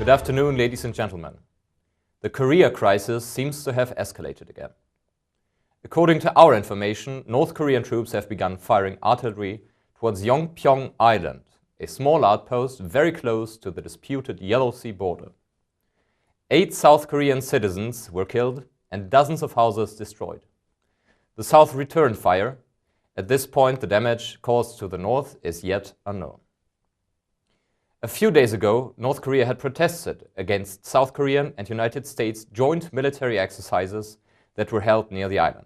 Good afternoon, ladies and gentlemen. The Korea crisis seems to have escalated again. According to our information, North Korean troops have begun firing artillery towards Yongpyong Island, a small outpost very close to the disputed Yellow Sea border. 8 South Korean citizens were killed and dozens of houses destroyed. The South returned fire. At this point, the damage caused to the North is yet unknown. A few days ago, North Korea had protested against South Korean and United States joint military exercises that were held near the island.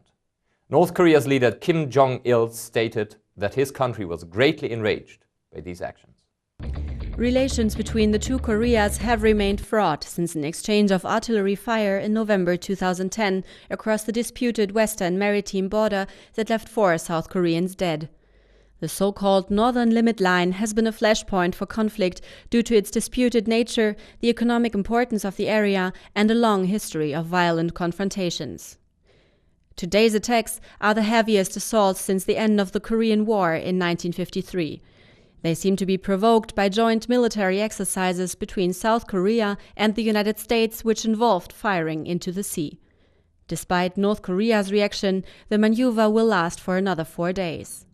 North Korea's leader Kim Jong-il stated that his country was greatly enraged by these actions. Relations between the two Koreas have remained fraught since an exchange of artillery fire in November 2010 across the disputed western maritime border that left 4 South Koreans dead. The so-called Northern Limit Line has been a flashpoint for conflict due to its disputed nature, the economic importance of the area, and a long history of violent confrontations. Today's attacks are the heaviest assaults since the end of the Korean War in 1953. They seem to be provoked by joint military exercises between South Korea and the United States, which involved firing into the sea. Despite North Korea's reaction, the maneuver will last for another 4 days.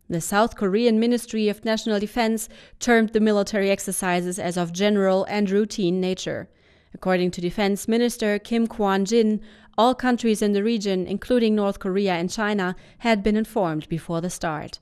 The South Korean Ministry of National Defense termed the military exercises as of general and routine nature. According to Defense Minister Kim Kwon-jin, all countries in the region, including North Korea and China, had been informed before the start.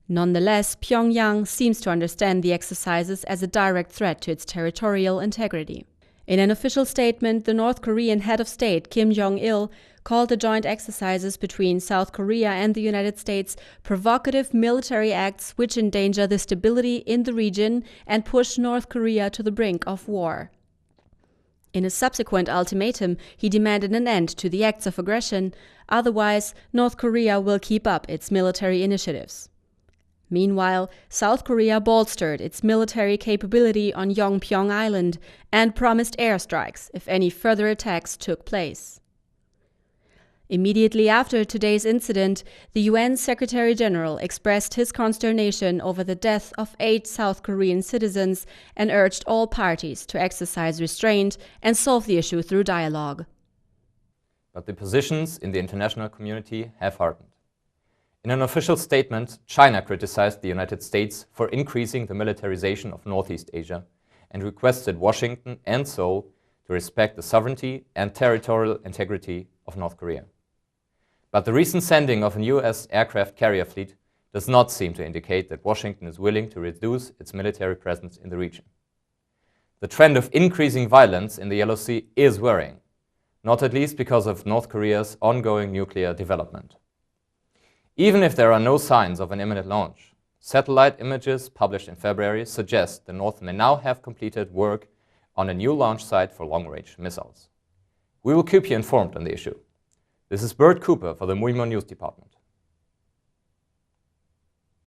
Nonetheless, Pyongyang seems to understand the exercises as a direct threat to its territorial integrity. In an official statement, the North Korean head of state, Kim Jong-il, called the joint exercises between South Korea and the United States provocative military acts which endanger the stability in the region and push North Korea to the brink of war. In a subsequent ultimatum, he demanded an end to the acts of aggression, otherwise North Korea will keep up its military initiatives. Meanwhile, South Korea bolstered its military capability on Yongpyong Island and promised airstrikes if any further attacks took place. Immediately after today's incident, the UN Secretary-General expressed his consternation over the death of 8 South Korean citizens and urged all parties to exercise restraint and solve the issue through dialogue. But the positions in the international community have hardened. In an official statement, China criticized the United States for increasing the militarization of Northeast Asia and requested Washington and Seoul to respect the sovereignty and territorial integrity of North Korea. But the recent sending of a US aircraft carrier fleet does not seem to indicate that Washington is willing to reduce its military presence in the region. The trend of increasing violence in the Yellow Sea is worrying, not at least because of North Korea's ongoing nuclear development. Even if there are no signs of an imminent launch, satellite images published in February suggest the North may now have completed work on a new launch site for long-range missiles. We will keep you informed on the issue. This is Bert Cooper for the MUIMUN News Department.